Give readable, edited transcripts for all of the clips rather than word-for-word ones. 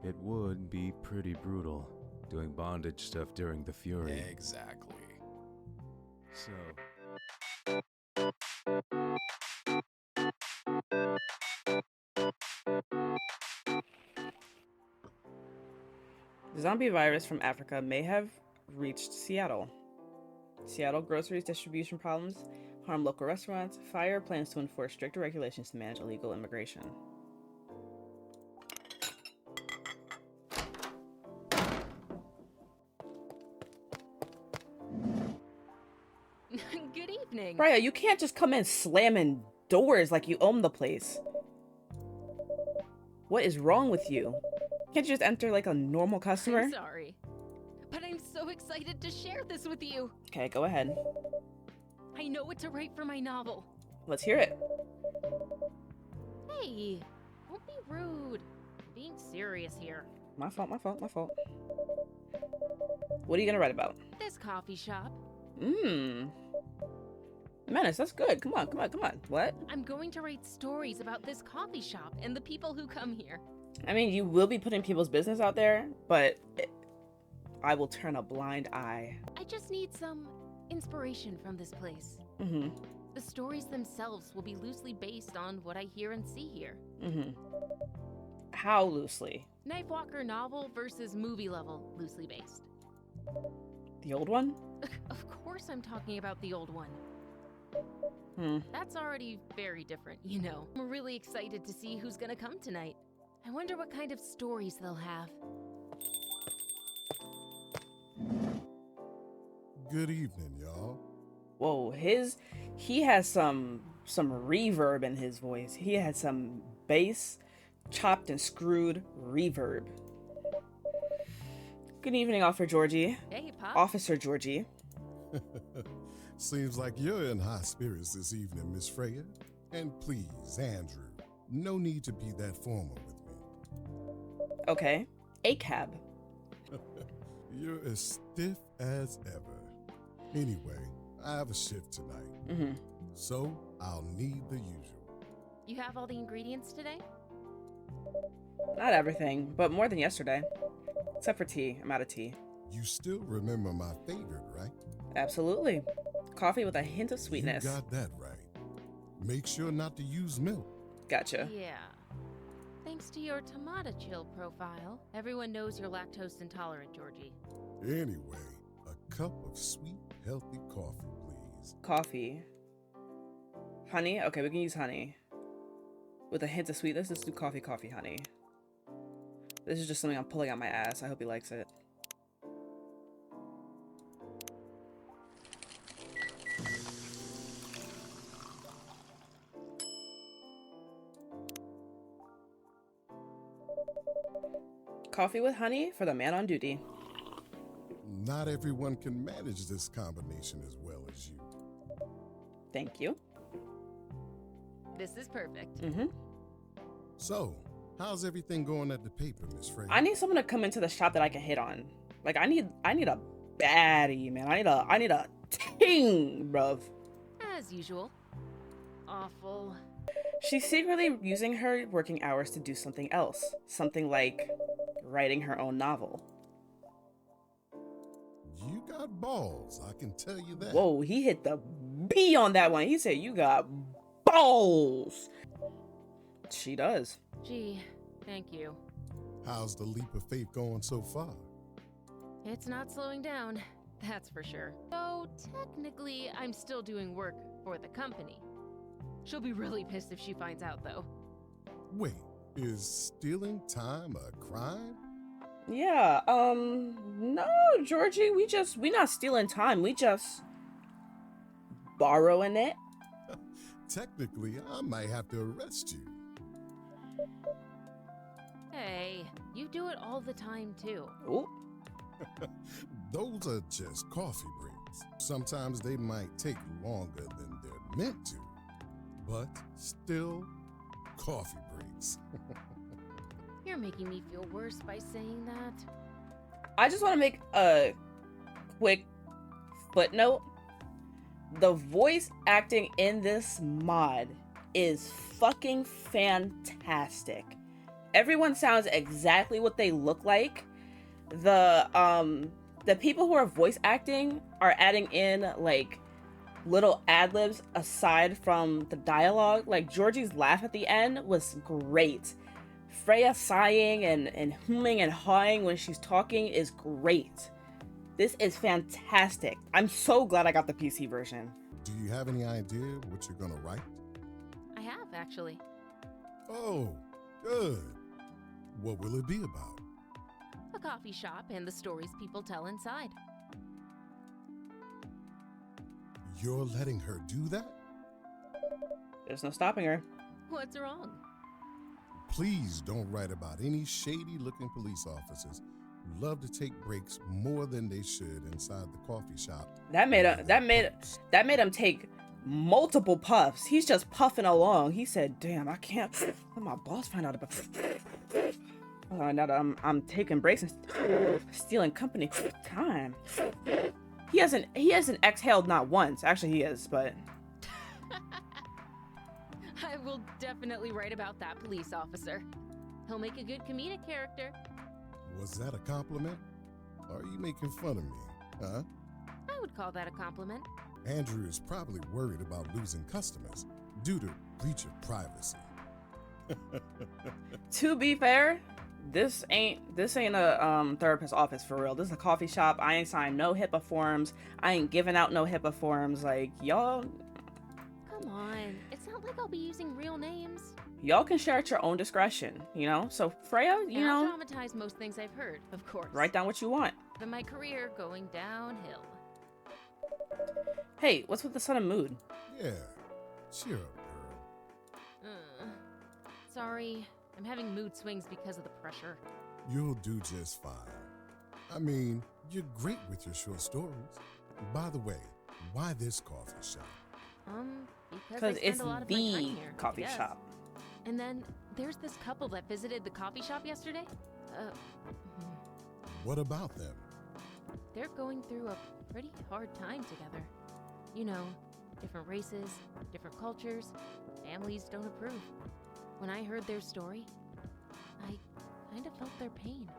It would be pretty brutal, doing bondage stuff during the Fury. Exactly. So, The zombie virus from Africa may have reached Seattle. Seattle groceries distribution problems harm local restaurants. Fire plans to enforce stricter regulations to manage illegal immigration. Good evening. Raya, you can't just come in slamming doors like you own the place. What is wrong with you? Can't you just enter like a normal customer? I'm sorry, but I'm so excited to share this with you. Okay, go ahead. I know what to write for my novel. Let's hear it. Hey, don't be rude. I'm being serious here. My fault, my fault, my fault. What are you gonna write about? This coffee shop. Menace, that's good. Come on, come on, come on. What? I'm going to write stories about this coffee shop and the people who come here. I mean, you will be putting people's business out there, but I will turn a blind eye. I just need some inspiration from this place. Mm-hmm. The stories themselves will be loosely based on what I hear and see here. Mm-hmm. How loosely? Nightwalker novel versus movie level, loosely based. The old one? Of course I'm talking about the old one. That's already very different, you know. I'm really excited to see who's gonna come tonight. I wonder what kind of stories they'll have. Good evening, y'all. Whoa, he has some reverb in his voice. He had some bass, chopped and screwed reverb. Good evening, Officer Georgie. Hey, Pop. Officer Georgie. Seems like you're in high spirits this evening, Miss Freya. And please, Andrew, no need to be that formal with me. Okay. A cab. You're as stiff as ever. Anyway, I have a shift tonight. So I'll need the usual. You have all the ingredients today? Not everything, but more than yesterday. Except for tea. I'm out of tea. You still remember my favorite, right? Absolutely. Coffee with a hint of sweetness. You got that right. Make sure not to use milk. Gotcha. Yeah. Thanks to your tomato chill profile, everyone knows you're lactose intolerant, Georgie. Anyway, a cup of sweet, healthy coffee, please. Coffee. Honey? Okay, we can use honey. With a hint of sweetness, let's do coffee, honey. This is just something I'm pulling out my ass. I hope he likes it. Coffee with honey for the man on duty. Not everyone can manage this combination as well as you. Thank you. This is perfect. So, how's everything going at the paper, Miss Freya? I need someone to come into the shop that I can hit on. Like I need a baddie, man. I need a ting, bruv. As usual. Awful. She's secretly using her working hours to do something else. Something like writing her own novel. You got balls, I can tell you that. Whoa, he hit the B on that one. He said you got balls. She does. Gee, thank you. How's the leap of faith going so far? It's not slowing down, that's for sure. Though, technically, I'm still doing work for the company. She'll be really pissed if she finds out, though. Wait, is stealing time a crime? Yeah, no, Georgie, we not stealing time. We just borrowing it. Technically, I might have to arrest you. Hey, you do it all the time, too. Ooh. Those are just coffee breaks. Sometimes they might take longer than they're meant to, but still coffee breaks. You're making me feel worse by saying that. I just want to make a quick footnote. The voice acting in this mod is fucking fantastic. everyone sounds exactly what they look like. The people who are voice acting are adding in like little ad libs aside from the dialogue. Like Georgie's laugh at the end was great. Freya sighing and humming and hawing when she's talking is great. This is fantastic. I'm so glad I got the PC version. Do you have any idea what you're gonna write? I have, actually. Oh, good. What will it be about? A coffee shop and the stories people tell inside. You're letting her do that? There's no stopping her. What's wrong? Please don't write about any shady-looking police officers who love to take breaks more than they should inside the coffee shop. That made him take multiple puffs. He's just puffing along. He said, "Damn, I can't let my boss find out about now that I'm taking breaks and stealing company time." He hasn't exhaled not once. Actually, he is, but I will definitely write about that police officer. He'll make a good comedic character. Was that a compliment? Or are you making fun of me, huh? I would call that a compliment. Andrew is probably worried about losing customers due to breach of privacy. to be fair, this ain't a therapist office for real. This is a coffee shop. I ain't signed no HIPAA forms. I ain't giving out no HIPAA forms. Like y'all Come on, it's not like I'll be using real names. y'all can share at your own discretion, you know? So Freya, you And I'll know, dramatize most things I've heard, of course. write down what you want. But my career going downhill. Hey, what's with the sudden mood? Yeah, cheer up, girl. Sorry, I'm having mood swings because of the pressure. You'll do just fine. I mean, you're great with your short stories. By the way, why this coffee shop? Because Because I it's spend a lot of my time the here, I coffee guess. shop. And then there's this couple that visited the coffee shop yesterday. What about them? They're going through a pretty hard time together. You know, different races, different cultures, families don't approve. When I heard their story, I kind of felt their pain.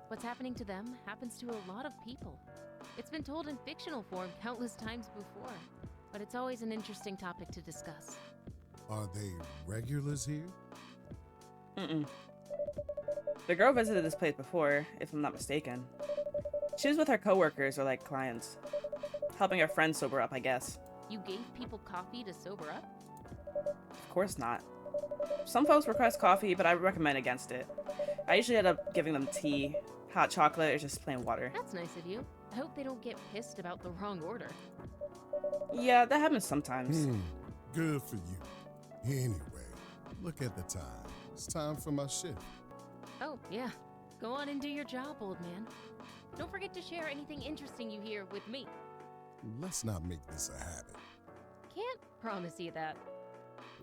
What's happening to them happens to a lot of people. It's been told in fictional form countless times before, but it's always an interesting topic to discuss. Are they regulars here? Mm-mm. The girl visited this place before, if I'm not mistaken. She was with her coworkers or like clients, helping her friends sober up, I guess. You gave people coffee to sober up? Of course not. Some folks request coffee, but I recommend against it. I usually end up giving them tea, hot chocolate, or just plain water. That's nice of you. I hope they don't get pissed about the wrong order. Yeah, that happens sometimes. Good for you. Anyway, look at the time. It's time for my shift. Oh, yeah. Go on and do your job, old man. Don't forget to share anything interesting you hear with me. Let's not make this a habit. Can't promise you that.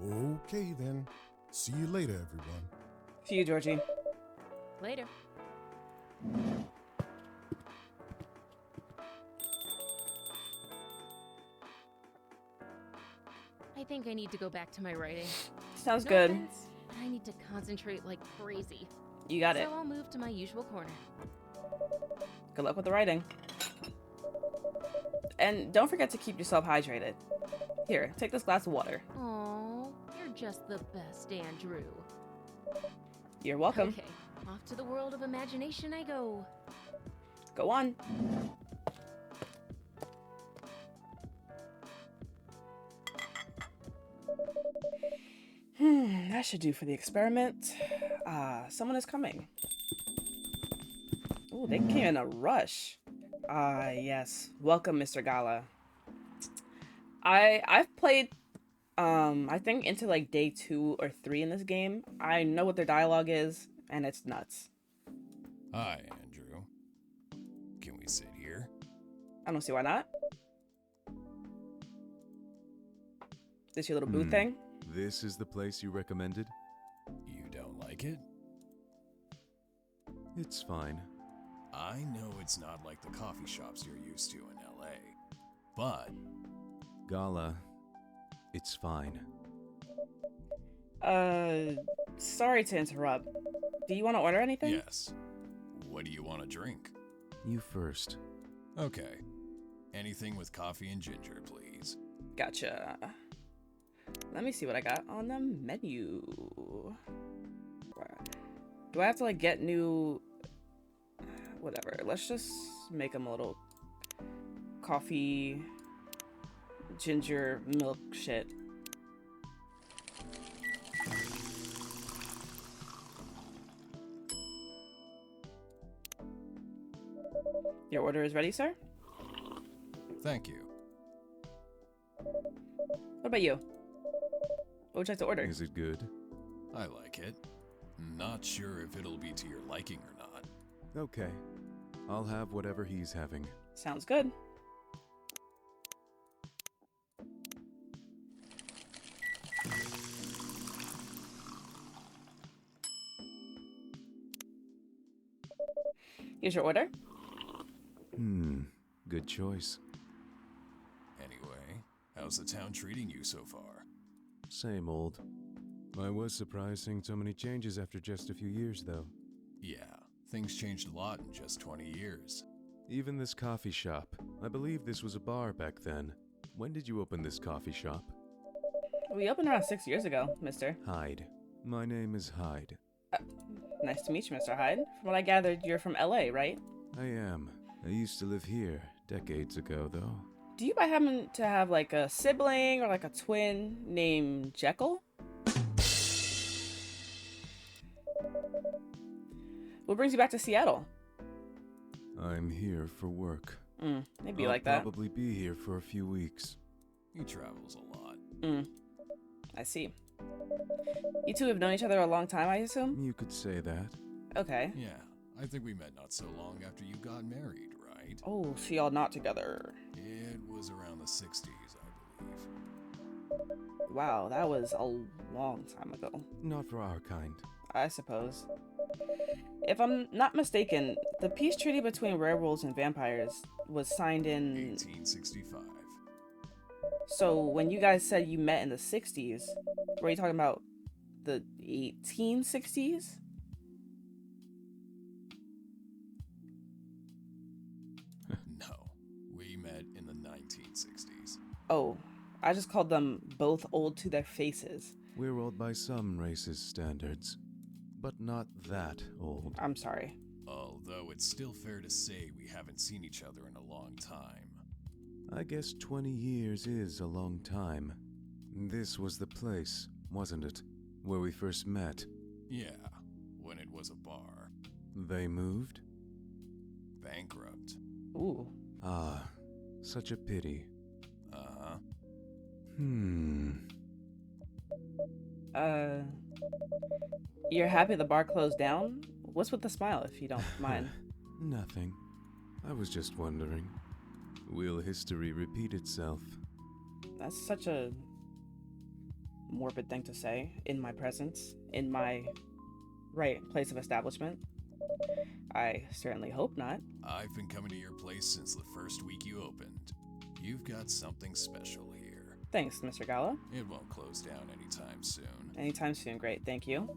Okay then. See you later, everyone. See you, Georgie. Later. I think I need to go back to my writing. Sounds No good. offense, but I need to concentrate like crazy. You got it. So I'll move to my usual corner. Good luck with the writing. And don't forget to keep yourself hydrated. Here, take this glass of water. Aw, you're just the best, Andrew. You're welcome. Okay, off to the world of imagination I go. Go on. That should do for the experiment. Someone is coming. Oh, they came in a rush. Yes. Welcome, Mr. Gala. I've played I think into like day 2 or 3 in this game. I know what their dialogue is, and it's nuts. Hi, Andrew. Can we sit here? I don't see why not. This your little booth thing? This is the place you recommended? You don't like it? It's fine. I know it's not like the coffee shops you're used to in LA, but Gala, it's fine. Sorry to interrupt, Do you want to order anything? Yes. What do you want to drink? You first. Okay. Anything with coffee and ginger, please. Gotcha. Let me see what I got on the menu. Do I have to like get new... Whatever. Let's just make them a little coffee, ginger, milk shit. Your order is ready, sir? Thank you. What about you? What would you like to order? Is it good? I like it. Not sure if it'll be to your liking or not. Okay. I'll have whatever he's having. Sounds good. Here's your order. Good choice. Anyway, how's the town treating you so far? Same old. I was surprised seeing so many changes after just a few years, though. Yeah, things changed a lot in just 20 years. Even this coffee shop. I believe this was a bar back then. When did you open this coffee shop? We opened around 6 years ago, mister. Hyde. My name is Hyde. Nice to meet you, Mr. Hyde. From what I gathered, you're from LA, right? I am. I used to live here decades ago, though. Do you by happen to have like a sibling or like a twin named Jekyll? What brings you back to Seattle? I'm here for work. Maybe I'll like that. probably be here for a few weeks. He travels a lot. I see. You two have known each other a long time, I assume? You could say that. Okay. Yeah, I think we met not so long after you got married, right? Oh, so y'all not together. It was around the 60s, I believe. Wow, that was a long time ago, Not for our kind. I suppose. If I'm not mistaken, the peace treaty between werewolves and vampires was signed in... 1865. So when you guys said you met in the 60s, were you talking about the 1860s? No, we met in the 1960s. Oh, I just called them both old to their faces. We're old by some races' standards, but not that old. I'm sorry. Although it's still fair to say we haven't seen each other in a long time. I guess 20 years is a long time. This was the place, wasn't it? Where we first met. Yeah, when it was a bar. They moved? Bankrupt. Ooh. Ah, such a pity. Uh-huh. You're happy the bar closed down? What's with the smile, if you don't mind? Nothing. I was just wondering. Will history repeat itself? That's such a morbid thing to say in my presence, in my place of establishment. I certainly hope not. I've been coming to your place since the first week you opened. You've got something special here. Thanks, Mr. Gala. It won't close down anytime soon. Anytime soon, great, thank you.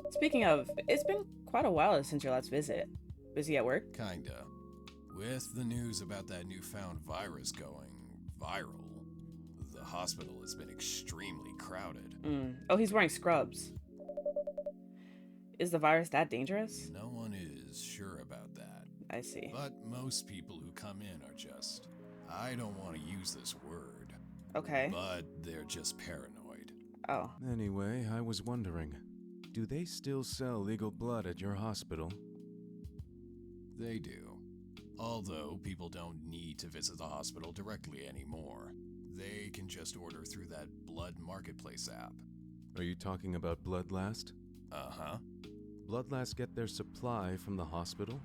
Speaking of, it's been quite a while since your last visit. Busy at work? Kinda. With the news about that newfound virus going viral, the hospital has been extremely crowded. Oh, he's wearing scrubs. Is the virus that dangerous? No one is sure about that. I see. But most people who come in are just, I don't want to use this word, Okay. but they're just paranoid. Oh. Anyway, I was wondering, do they still sell legal blood at your hospital? They do. Although people don't need to visit the hospital directly anymore. They can just order through that blood marketplace app. Are you talking about Bloodlast? Uh-huh. Bloodlast get their supply from the hospital?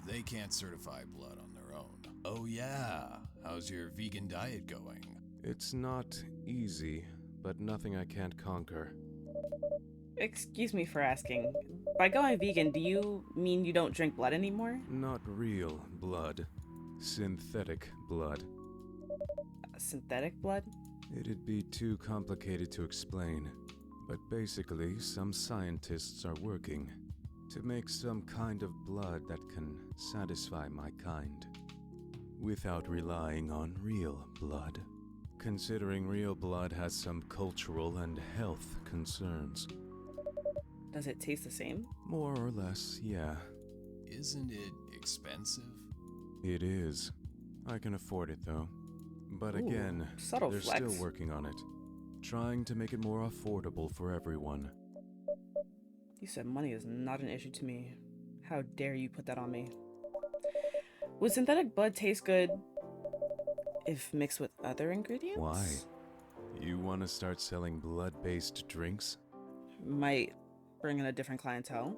They can't certify blood on their own. Oh yeah, how's your vegan diet going? It's not easy, but nothing I can't conquer. Excuse me for asking. By going vegan, do you mean you don't drink blood anymore? Not real blood. Synthetic blood. Synthetic blood? It'd be too complicated to explain, But basically, some scientists are working to make some kind of blood that can satisfy my kind, without relying on real blood, considering real blood has some cultural and health concerns. Does it taste the same? More or less, yeah. Isn't it expensive? It is. I can afford it, though. But Ooh, again, subtle they're flex. still working on it, trying to make it more affordable for everyone. You said money is not an issue to me. How dare you put that on me? Would synthetic blood taste good if mixed with other ingredients? Why? You want to start selling blood-based drinks? Might bring in a different clientele.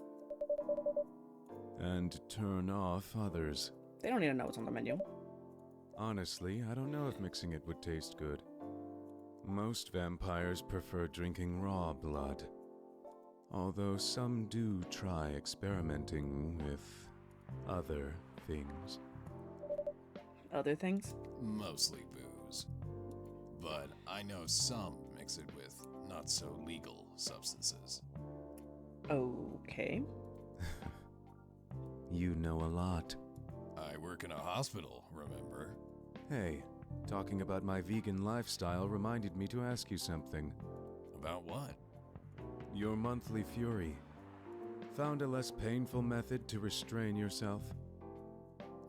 And turn off others. They don't need to know what's on the menu. Honestly, I don't know if mixing it would taste good. Most vampires prefer drinking raw blood. Although some do try experimenting with other things. Other things? Mostly booze. But I know some mix it with not so legal substances. Okay. You know a lot. I work in a hospital, remember? Hey, talking about my vegan lifestyle reminded me to ask you something. About what? Your monthly fury. Found a less painful method to restrain yourself?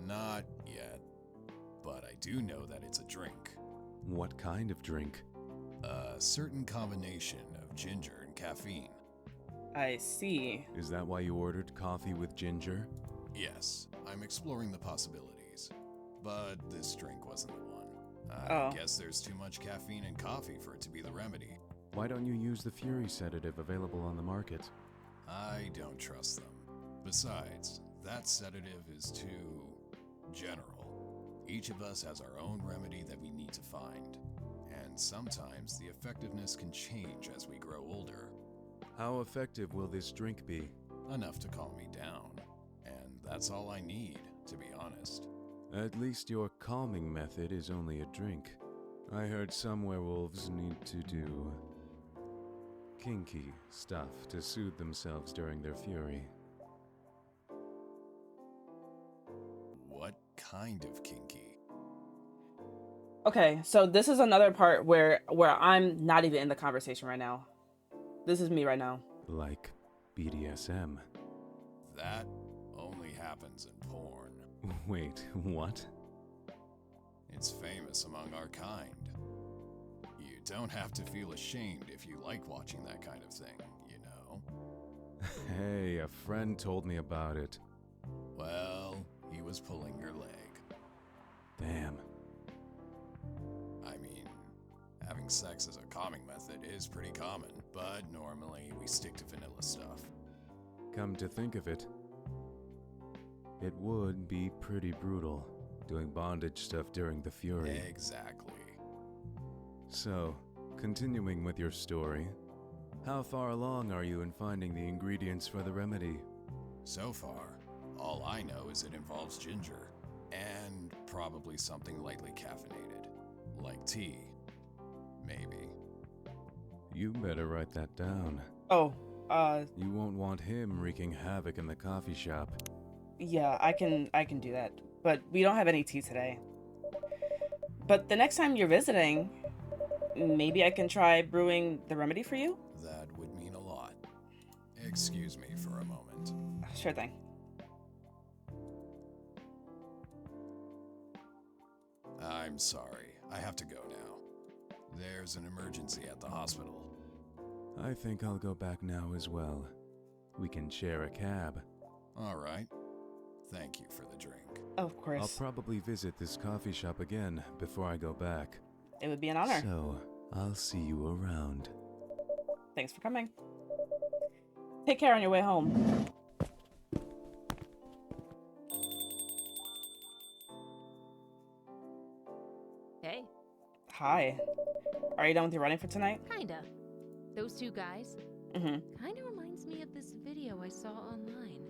Not yet. But I do know that it's a drink. What kind of drink? A certain combination of ginger and caffeine. I see. Is that why you ordered coffee with ginger? Yes, I'm exploring the possibilities. But this drink wasn't the one. Oh. I guess there's too much caffeine in coffee for it to be the remedy. Why don't you use the Fury sedative available on the market? I don't trust them. Besides, that sedative is too general. Each of us has our own remedy that we need to find. And sometimes the effectiveness can change as we grow older. How effective will this drink be? Enough to calm me down. And that's all I need, to be honest. At least your calming method is only a drink. I heard some werewolves need to do kinky stuff to soothe themselves during their fury. What kind of kinky? Okay, so this is another part where I'm not even in the conversation right now. This is me right now. Like BDSM. That only happens in porn. Wait, what? It's famous among our kind. You don't have to feel ashamed if you like watching that kind of thing, you know? Hey, a friend told me about it. Well, he was pulling your leg. Damn. I mean, having sex as a calming method is pretty common, but normally we stick to vanilla stuff. Come to think of it, it would be pretty brutal, doing bondage stuff during the fury. Exactly. So, continuing with your story, how far along are you in finding the ingredients for the remedy? So far, all I know is it involves ginger, and probably something lightly caffeinated, like tea. Maybe. You better write that down. Oh, You won't want him wreaking havoc in the coffee shop. yeah, I can do that. But we don't have any tea today. But the next time you're visiting, maybe I can try brewing the remedy for you? That would mean a lot. Excuse me for a moment. Sure thing. I'm sorry. I have to go now. There's an emergency at the hospital. I think I'll go back now as well. We can share a cab. All right. Thank you for the drink. Of I'll course. probably visit this coffee shop again before I go back. It would be an honor. So, I'll see you around. Thanks for coming. Take care on your way home. Hey, Hi. Are you done with your running for tonight? kinda. Those two guys Mm-hmm. kinda reminds me of this video I saw online.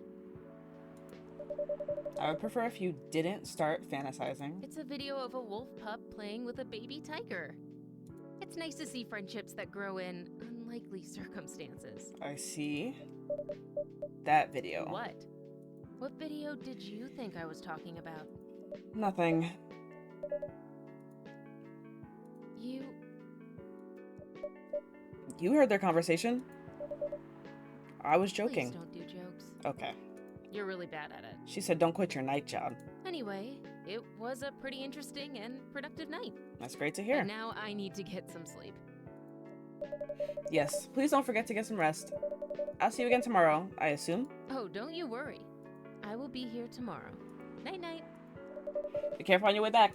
I would prefer if you didn't start fantasizing. It's a video of a wolf pup playing with a baby tiger. It's nice to see friendships that grow in unlikely circumstances. I see. That video. What? What video did you think I was talking about? Nothing. You heard their conversation. I was joking. Please don't do jokes. Okay. You're really bad at it. She said don't quit your night job. Anyway, it was a pretty interesting and productive night. That's great to hear. And now I need to get some sleep. Yes, please don't forget to get some rest. I'll see you again tomorrow, I assume. Oh, don't you worry. I will be here tomorrow. Night-night. Be careful on your way back.